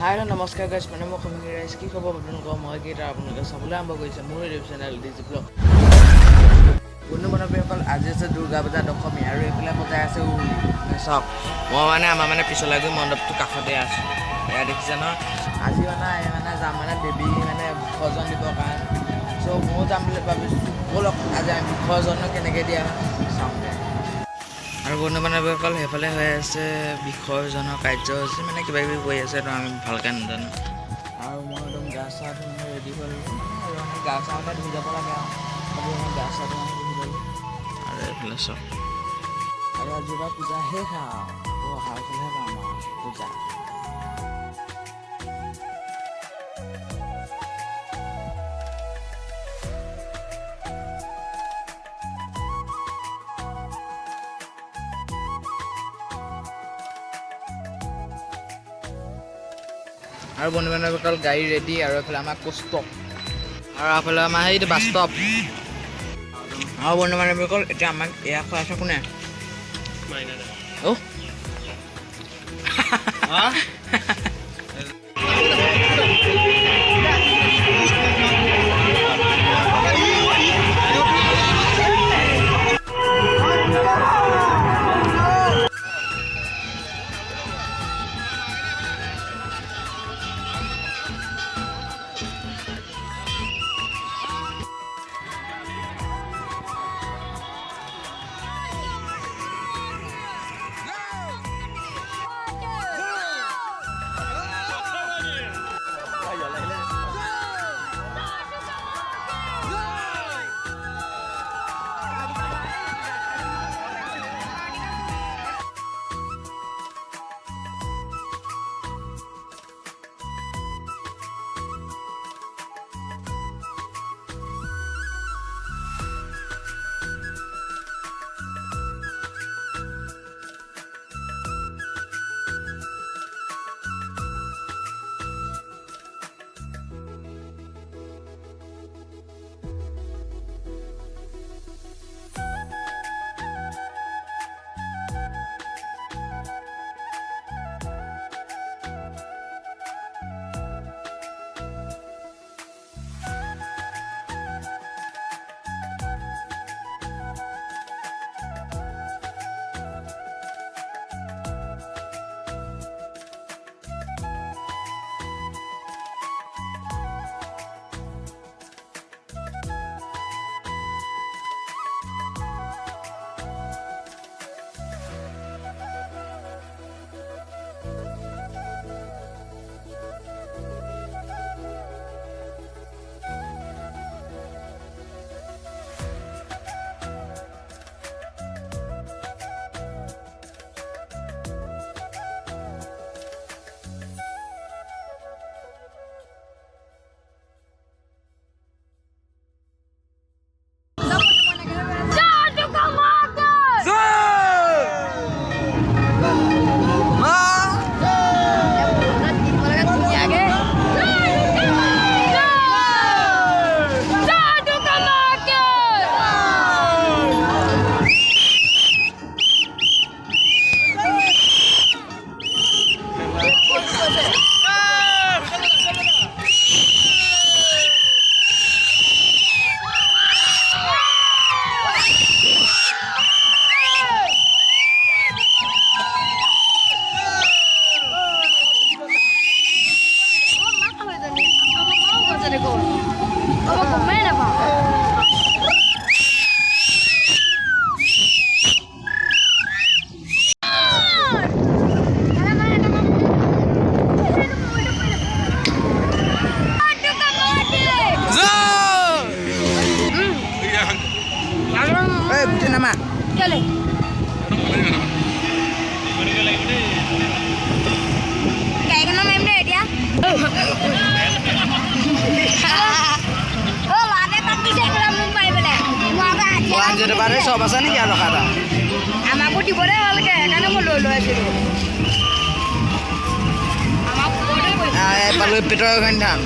Hello, namaskar guys. My name is Narayan. কি খবৰ আপোনালোকৰ মই কেইটা আপোনালোকে চাবলৈ আৰম্ভ কৰিছে মোৰ ইউটিউব চেনেল ডিজি ব্লগ। বন্ধু বান্ধৱীসকল আজি আছে দুৰ্গা পূজা দশমী আৰু এইফালে বজাই আছে উৰুলি। চাওক মই আমাৰ পিছলা গৈ মণ্ডপটো কাষতে আছোঁ। এয়া দেখিছে ন আজি যাম দেৱী বিসৰ্জন দিবৰ কাৰণে। চ' ময়ো যাম বুলি ভাবিছোঁ। ব'লক আজি আমি বিসৰ্জন কেনেকৈ দিয়া চাওঁ। আৰু বন্ধু বান্ধৱীসকল সেইফালে হৈ আছে বিসৰ্জনৰ কাৰ্যসূচী কিবা কিবি কৰি আছে তো আমি ভালকৈ নাজানো। আৰু মই একদম গা চা ধুই ৰেডি হৈ গা চা ধুই যাব লাগে আৰু গা চা ধুই বহি গ'লোঁ আৰু এইফালে চব আৰু আজিৰ পৰা পূজা শেষ আৰু অহাৰ ফালেহে পাম আৰু পূজা। আৰু বন্ধু বান্ধৱীসকল গাড়ী ৰেডি আৰু এইফালে আমাৰ কষ্ট আৰু এইফালে আমাৰ সেইটো বাস্তৱ আৰু বন্ধু বান্ধৱীসকল এতিয়া আমাক এয়া খুৱাইছে কোনে চব আছে নেকি আৰু খাতা আমাকো দিবলে ভালকে সেইকাৰণে মই লৈ আছিলোঁ আমাক পেটৰ এখন ধান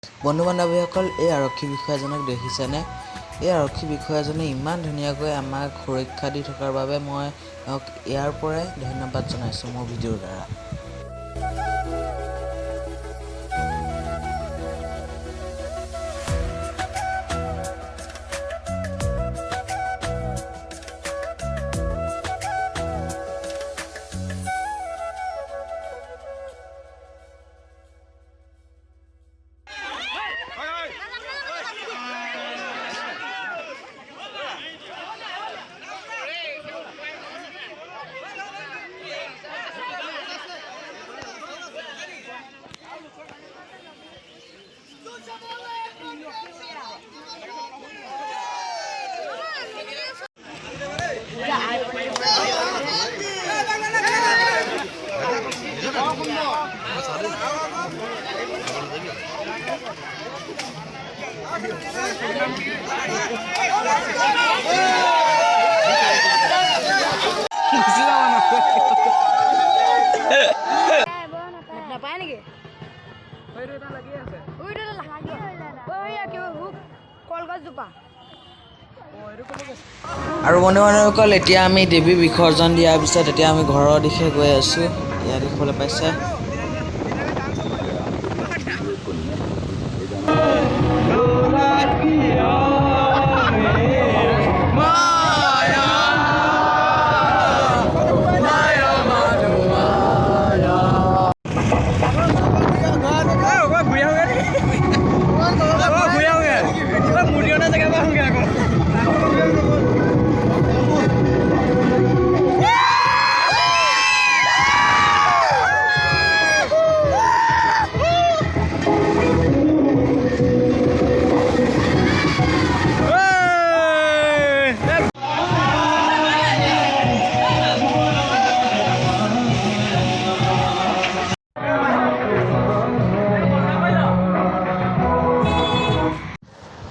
বন্ধু বান্ধৱীসকল, এই আৰক্ষী বিষয়াজনক দেখিছেনে? এই আৰক্ষী বিষয়াজনে ইমান ধুনীয়াকৈ আমাক সুৰক্ষা দি থকাৰ বাবে মই ইয়াৰ পৰাই ধন্যবাদ জনাইছোঁ মোৰ ভিডিঅ'ৰ দ্বাৰা। নাপায় নেকি? কলগছজোপা আৰু বন্ধু বান্ধৱীসকল, এতিয়া আমি দেৱী বিসৰ্জন দিয়াৰ পিছত এতিয়া আমি ঘৰৰ দিশে গৈ আছোঁ। ইয়াত দেখিবলৈ পাইছে।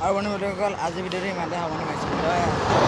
আৰু বন্ধু বান্ধৱীসকল, আজি ভিডিঅ'টো ইমানতে সামৰণি মাৰিছোঁ।